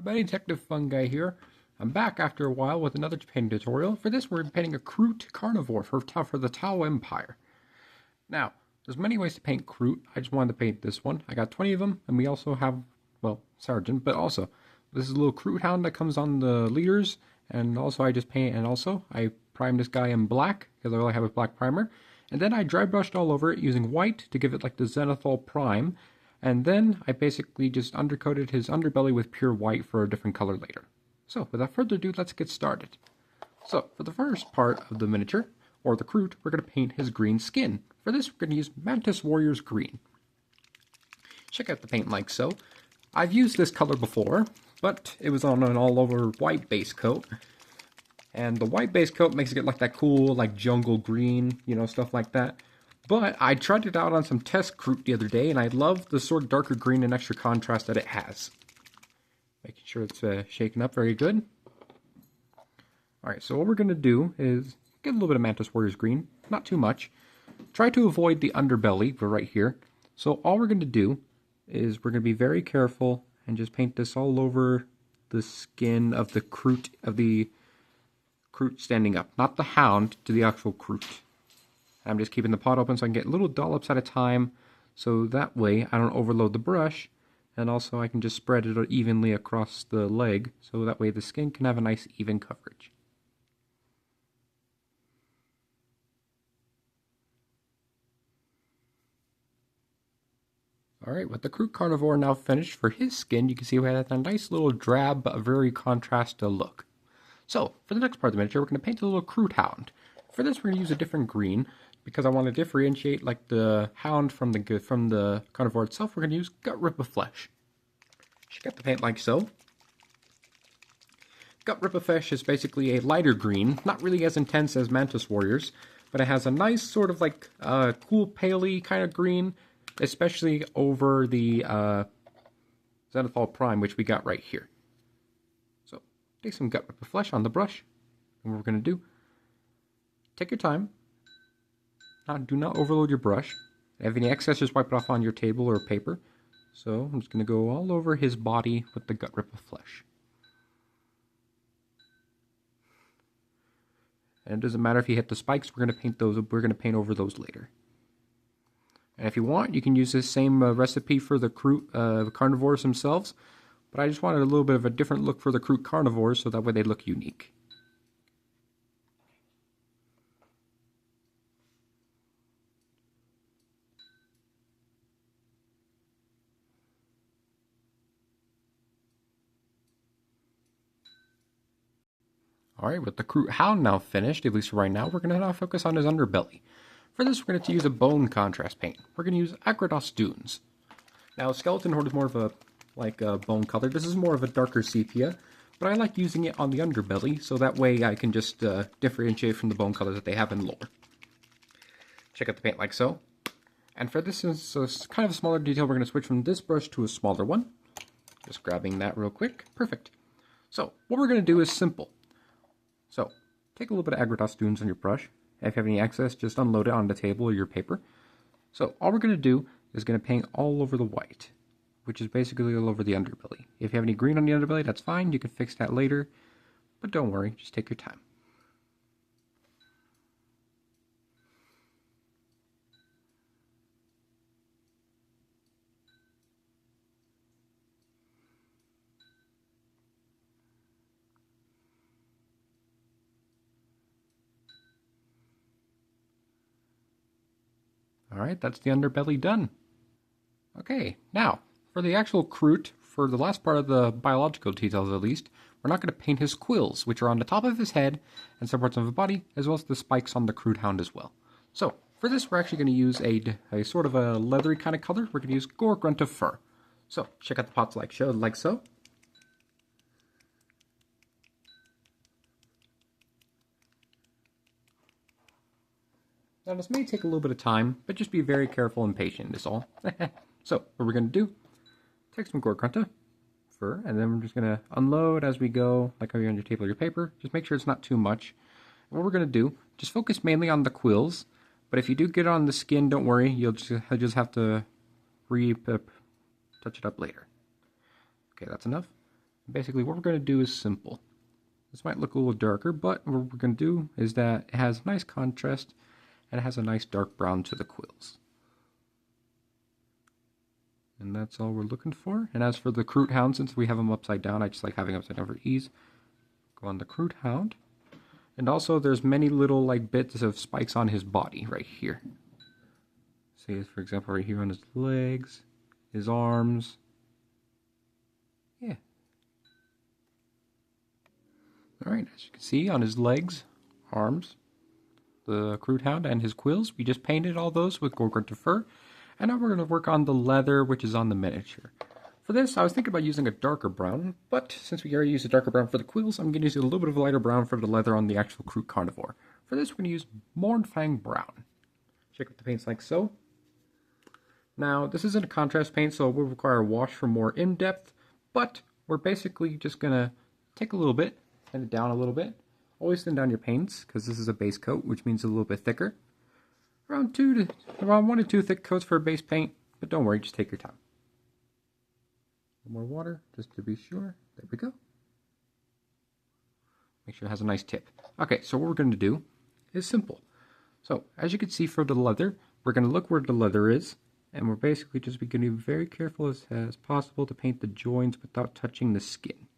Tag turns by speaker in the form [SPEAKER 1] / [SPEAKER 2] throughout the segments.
[SPEAKER 1] Everybody, Detective Fun Guy here. I'm back after a while with another painting tutorial. For this, we're painting a kroot carnivore for the Tao Empire. Now, there's many ways to paint kroot. I just wanted to paint this one. I got 20 of them, and we also have, well, sergeant, but also, this is a little kroot hound that comes on the leaders, and also I just paint, and also I primed this guy in black, because I only have a black primer, and then I dry brushed all over it using white to give it like the zenithal prime, and then I basically just undercoated his underbelly with pure white for a different color later. So without further ado, let's get started. So for the first part of the miniature, or the kroot, we're going to paint his green skin. For this, we're going to use Mantis Warrior's Green. Check out the paint like so. I've used this color before, but it was on an all-over white base coat. And the white base coat makes it get like that cool, like jungle green, you know, stuff like that. But I tried it out on some test kroot the other day, and I love the sort of darker green and extra contrast that it has. Making sure it's shaken up very good. Alright, so what we're going to do is get a little bit of Mantis Warrior's Green, not too much. Try to avoid the underbelly, but right here. So all we're going to do is we're going to be very careful and just paint this all over the skin of the kroot standing up. Not the hound, to the actual kroot. I'm just keeping the pot open so I can get little dollops at a time, so that way I don't overload the brush, and also I can just spread it evenly across the leg, so that way the skin can have a nice even coverage. Alright, with the kroot carnivore now finished, for his skin you can see we had a nice little drab but very contrasted look. So, for the next part of the miniature, we're going to paint a little kroot hound. For this, we're going to use a different green, because I want to differentiate like the hound from the carnivore itself. We're going to use Gut Rip of Flesh. Check out the paint like so. Gut Rip of Flesh is basically a lighter green, not really as intense as Mantis Warriors, but it has a nice sort of like cool paley kind of green, especially over the Zenithal Prime, which we got right here. So, take some Gut Rip of Flesh on the brush, and what we're going to do, take your time. Do not overload your brush. If you have any excess, just wipe it off on your table or paper. So I'm just going to go all over his body with the Gut Rip of Flesh. And it doesn't matter if you hit the spikes, we're going to paint those. We're going to paint over those later. And if you want, you can use this same recipe for the kroot carnivores themselves. But I just wanted a little bit of a different look for the kroot carnivores, so that way they look unique. Alright, with the kroot hound now finished, at least for right now, we're going to now focus on his underbelly. For this, we're going to use a bone contrast paint. We're going to use Agrados Dunes. Now, Skeleton Horde is more of a bone color. This is more of a darker sepia, but I like using it on the underbelly, so that way I can just differentiate from the bone colors that they have in lore. Check out the paint like so. And for this is kind of a smaller detail, we're going to switch from this brush to a smaller one. Just grabbing that real quick. Perfect. So, what we're going to do is simple. So, take a little bit of Agrados Dunes on your brush. If you have any excess, just unload it on the table or your paper. So, all we're going to do is going to paint all over the white, which is basically all over the underbelly. If you have any green on the underbelly, that's fine. You can fix that later. But don't worry, just take your time. Alright, that's the underbelly done. Okay, now, for the actual kroot, for the last part of the biological details at least, we're not going to paint his quills, which are on the top of his head and some parts of his body, as well as the spikes on the kroot hound as well. So, for this we're actually going to use a sort of a leathery kind of color. We're going to use Gore Grunt of Fur. So, check out the pots like so. Now this may take a little bit of time, but just be very careful and patient is all. So, what we're going to do, take some Gore Grunt of Fur, and then we're just going to unload as we go, like how you're on your table or your paper. Just make sure it's not too much. And what we're going to do, just focus mainly on the quills, but if you do get it on the skin, don't worry, you'll just have to touch it up later. Okay, that's enough. Basically, what we're going to do is simple. This might look a little darker, but what we're going to do is that it has nice contrast and it has a nice dark brown to the quills. And that's all we're looking for. And as for the Kroot Hound, since we have them upside down, I just like having upside down for ease. Go on the Kroot Hound. And also there's many little like bits of spikes on his body right here. See, for example, right here on his legs, his arms. Yeah. Alright, as you can see on his legs, arms, the Kroot Hound and his quills, we just painted all those with Gorgonta fur. And now we're going to work on the leather, which is on the miniature. For this, I was thinking about using a darker brown, but since we already used a darker brown for the quills, I'm going to use a little bit of a lighter brown for the leather on the actual Kroot carnivore. For this, we're going to use Mournfang Brown. Check out the paints like so. Now, this isn't a contrast paint, so it will require a wash for more in-depth, but we're basically just going to take a little bit, thin it down a little bit. Always thin down your paints, because this is a base coat, which means a little bit thicker. Around 1 to 2 thick coats for a base paint, but don't worry, just take your time. More water, just to be sure. There we go. Make sure it has a nice tip. Okay, so what we're going to do is simple. So, as you can see for the leather, we're going to look where the leather is, and we're basically just going to be very careful as possible to paint the joints without touching the skin.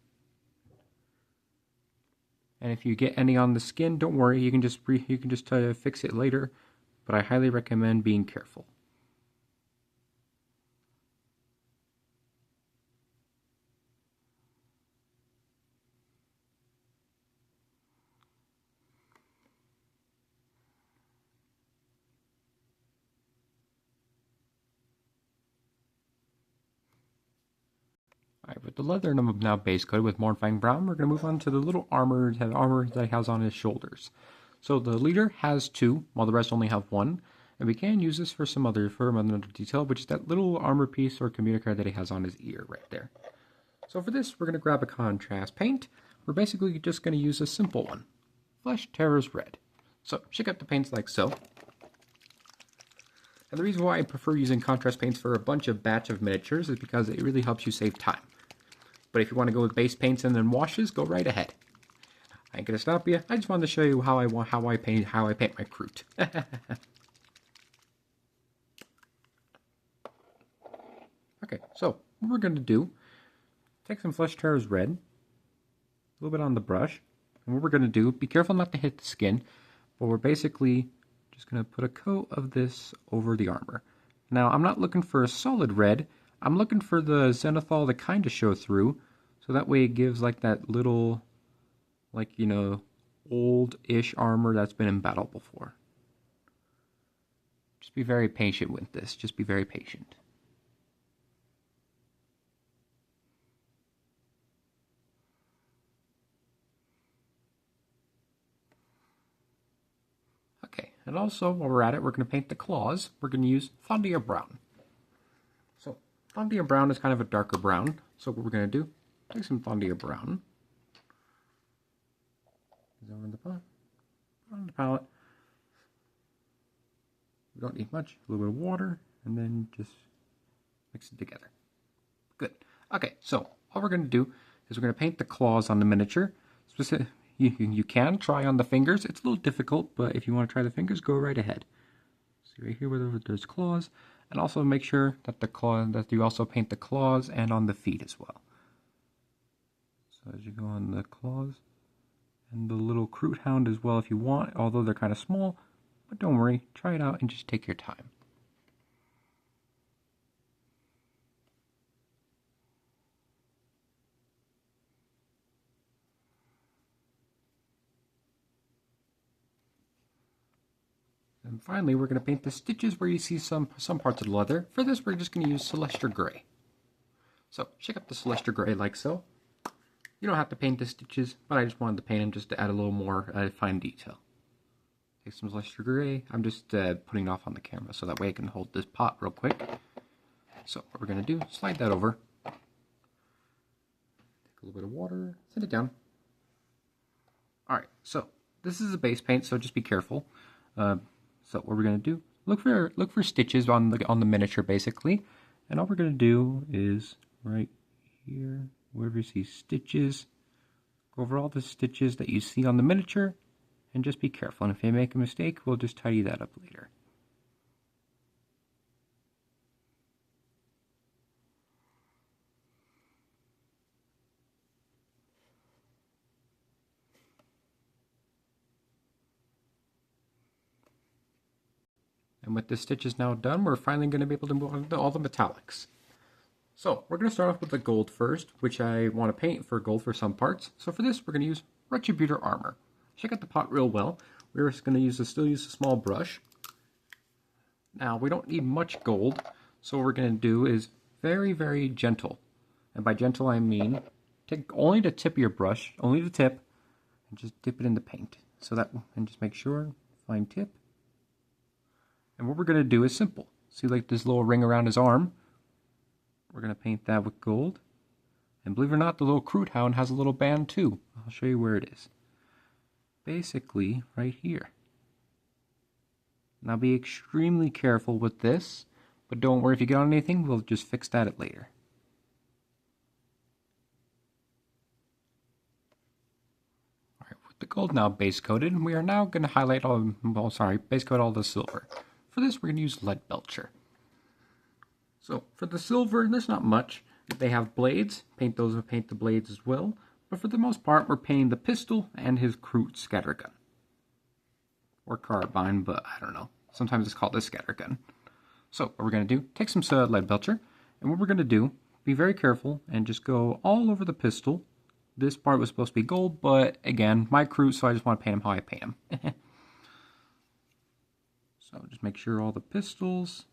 [SPEAKER 1] And if you get any on the skin, don't worry, you can just fix it later, but I highly recommend being careful. Alright, with the leather now base coated with Mournfang Brown, we're going to move on to the little armor that he has on his shoulders. So the leader has 2, while the rest only have 1. And we can use this for another detail, which is that little armor piece or communicator that he has on his ear right there. So for this, we're going to grab a contrast paint. We're basically just going to use a simple one. Flesh Terror's Red. So check out the paints like so. And the reason why I prefer using contrast paints for a batch of miniatures is because it really helps you save time. But if you want to go with base paints and then washes, go right ahead. I ain't gonna stop you. I just wanted to show you how I paint my Kroot. Okay, so what we're gonna do, take some Flesh Terror's Red, a little bit on the brush, and what we're gonna do, be careful not to hit the skin, but we're basically just gonna put a coat of this over the armor. Now, I'm not looking for a solid red. I'm looking for the zenithal to kind of show through, so that way it gives like that little, like, you know, old-ish armor that's been in battle before. Just be very patient with this. Just be very patient. Okay, and also while we're at it, we're going to paint the claws. We're going to use Thondia Brown. So Thondia Brown is kind of a darker brown. So what we're going to do, take some Thondia Brown. Over in the pot, on the palette. We don't need much. A little bit of water, and then just mix it together. Good. Okay, so all we're going to do is we're going to paint the claws on the miniature. You can try on the fingers. It's a little difficult, but if you want to try the fingers, go right ahead. See right here where there's claws, and also make sure that that you also paint the claws and on the feet as well. So as you go on the claws. And the little Kroot Hound as well if you want, although they're kind of small. But don't worry, try it out and just take your time. And finally, we're going to paint the stitches where you see some parts of the leather. For this, we're just going to use Celestia Gray. So, check out the Celestia Gray like so. You don't have to paint the stitches, but I just wanted to paint them just to add a little more fine detail. Take some Celestia Gray. I'm just putting it off on the camera so that way I can hold this pot real quick. So what we're going to do, slide that over. Take a little bit of water, set it down. Alright, so this is a base paint, so just be careful. So what we're going to do, look for stitches on the miniature basically. And all we're going to do is right here, wherever you see stitches, go over all the stitches that you see on the miniature, and just be careful. And if you make a mistake, we'll just tidy that up later. And with the stitches now done, we're finally going to be able to move on to all the metallics. So we're going to start off with the gold first, which I want to paint for gold for some parts. So for this, we're going to use Retributor Armor. Check out the pot real well. We're just going to still use a small brush. Now, we don't need much gold, so what we're going to do is very, very gentle. And by gentle, I mean take only the tip of your brush, only the tip, and just dip it in the paint. So that, and just make sure, fine tip. And what we're going to do is simple. See like this little ring around his arm? We're going to paint that with gold. And believe it or not, the little Kroot hound has a little band too. I'll show you where it is. Basically, right here. Now be extremely careful with this, but don't worry if you get on anything, we'll just fix that later. Alright, with the gold now base coated, we are now going to highlight base coat all the silver. For this, we're going to use Lead Belcher. So, for the silver, there's not much. If they have blades, paint those and paint the blades as well. But for the most part, we're painting the pistol and his Kroot scattergun. Or carbine, but I don't know. Sometimes it's called a scattergun. So, what we're going to do, take some Lead Belcher, and what we're going to do, be very careful, and just go all over the pistol. This part was supposed to be gold, but again, my Kroot, so I just want to paint him how I paint him. So just make sure all the pistols,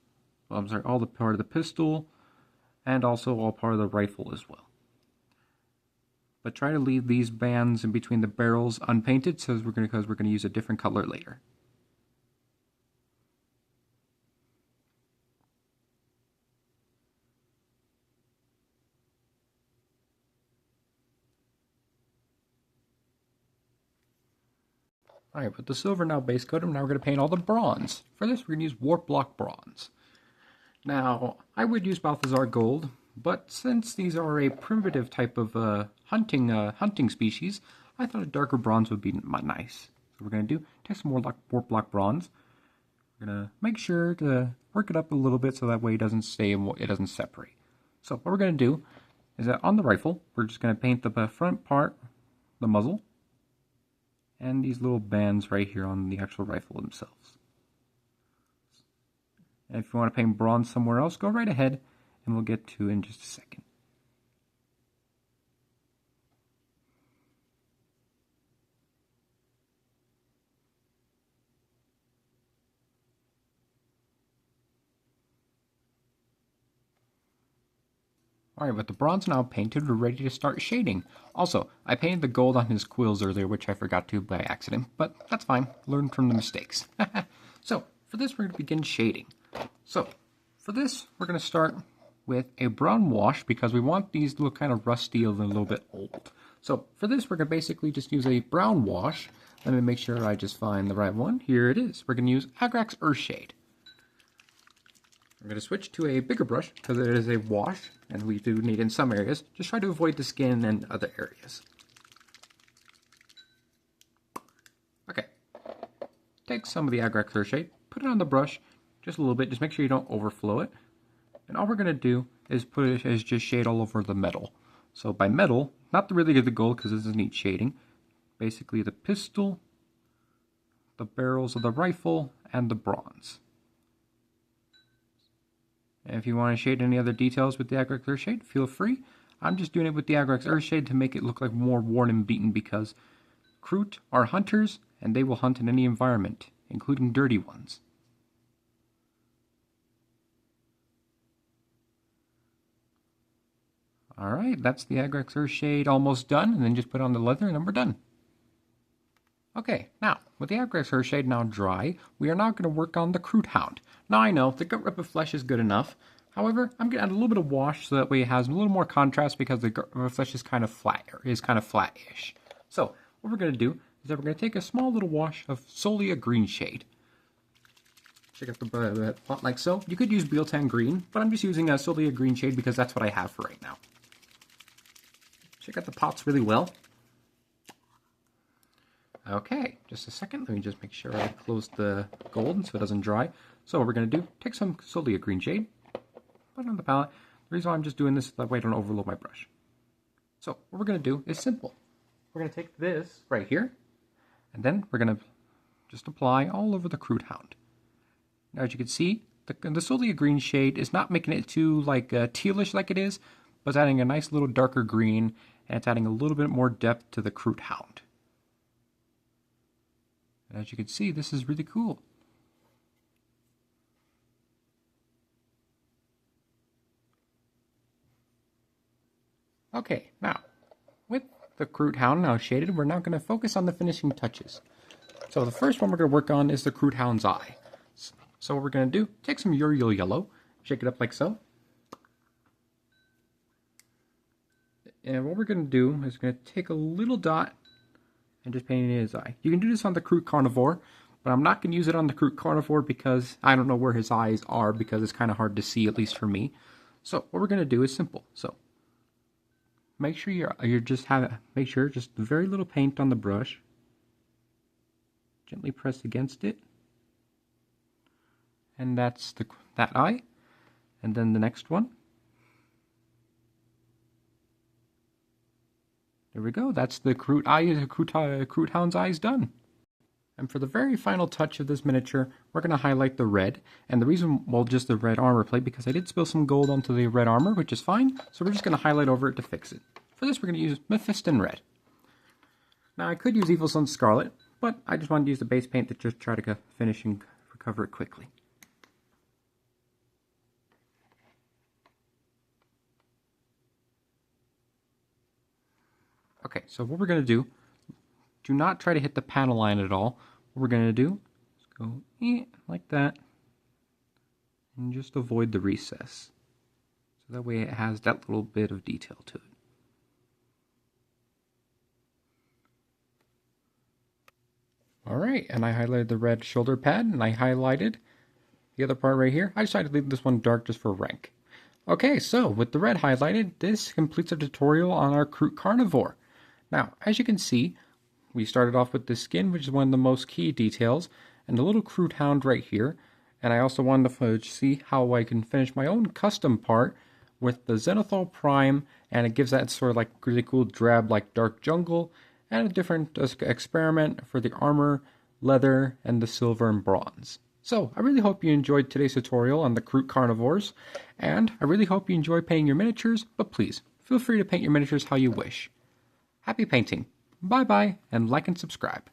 [SPEAKER 1] all the part of the pistol, and also all part of the rifle as well. But try to leave these bands in between the barrels unpainted, because we're going to use a different color later. Alright, with the silver now base coated, now we're going to paint all the bronze. For this, we're going to use Warp Block Bronze. Now, I would use Balthazar Gold, but since these are a primitive type of hunting species, I thought a darker bronze would be nice. So we're going to do, take some more Warp Block Bronze. We're going to make sure to work it up a little bit so that way it doesn't separate. So what we're going to do is that on the rifle, we're just going to paint the front part, the muzzle, and these little bands right here on the actual rifle themselves. And if you want to paint bronze somewhere else, go right ahead, and we'll get to it in just a second. Alright, with the bronze now painted, we're ready to start shading. Also, I painted the gold on his quills earlier, which I forgot to by accident, but that's fine. Learn from the mistakes. So, for this, we're going to begin shading. So, for this, we're going to start with a brown wash, because we want these to look kind of rusty and a little bit old. So, for this, we're going to basically just use a brown wash. Let me make sure I just find the right one. Here it is. We're going to use Agrax Earthshade. I'm going to switch to a bigger brush because it is a wash, and we do need in some areas. Just try to avoid the skin and other areas. Okay. Take some of the Agrax Earthshade, put it on the brush, just a little bit. Just make sure you don't overflow it. And all we're going to do is just shade all over the metal. So by metal, not really the gold because this is neat shading. Basically the pistol, the barrels of the rifle, and the bronze. And if you want to shade any other details with the Agrax Earthshade, feel free. I'm just doing it with the Agrax Earthshade to make it look like more worn and beaten, because Kroot are hunters and they will hunt in any environment, including dirty ones. Alright, that's the Agrax Earthshade almost done, and then just put on the leather and then we're done. Okay, now, with the Agrax Earthshade now dry, we are now going to work on the Kroot hound. Now I know, the gut ripper flesh is good enough. However, I'm going to add a little bit of wash so that way it has a little more contrast, because the gut ripper flesh is kind of flat-ish. So, what we're going to do is that we're going to take a small little wash of solely a green shade. Check out the pot like so. You could use Bealtan green, but I'm just using solely a green shade because that's what I have for right now. Check out the pots really well. Okay, just a second. Let me just make sure I close the gold so it doesn't dry. So what we're going to do, take some solely a green shade, put it on the palette. The reason why I'm just doing this is that way I don't overload my brush. So what we're going to do is simple. We're going to take this right here, and then we're going to just apply all over the Kroot Hound. Now as you can see, the solely a green shade is not making it too like tealish like it is, but it's adding a nice little darker green, and it's adding a little bit more depth to the Kroot Hound. And as you can see, this is really cool. Okay, now, with the Kroot Hound now shaded, we're now going to focus on the finishing touches. So the first one we're going to work on is the Kroot Hound's eye. So what we're going to do, take some Uriel yellow, shake it up like so. And what we're going to do is we're going to take a little dot and just paint it in his eye. You can do this on the Kroot Carnivore, but I'm not going to use it on the Kroot Carnivore because I don't know where his eyes are, because it's kind of hard to see, at least for me. So what we're going to do is simple. So make sure just very little paint on the brush. Gently press against it. And that's that eye. And then the next one. There we go. That's the Kroot Hound's eyes done. And for the very final touch of this miniature, we're going to highlight the red. And the reason, well, just the red armor plate, because I did spill some gold onto the red armor, which is fine. So we're just going to highlight over it to fix it. For this, we're going to use Mephiston Red. Now, I could use Evil Sunz Scarlet, but I just wanted to use the base paint to just try to finish and recover it quickly. Okay, so what we're going to do not try to hit the panel line at all. What we're going to do is go like that and just avoid the recess. So that way it has that little bit of detail to it. Alright, and I highlighted the red shoulder pad, and I highlighted the other part right here. I decided to leave this one dark just for rank. Okay, so with the red highlighted, this completes our tutorial on our Kroot Carnivore. Now, as you can see, we started off with the skin, which is one of the most key details, and the little Kroot Hound right here. And I also wanted to see how I can finish my own custom part with the Zenithal Prime, and it gives that sort of like really cool drab like dark jungle, and a different experiment for the armor, leather, and the silver and bronze. So, I really hope you enjoyed today's tutorial on the Kroot Carnivores, and I really hope you enjoy painting your miniatures, but please, feel free to paint your miniatures how you wish. Happy painting! Bye-bye, and like and subscribe.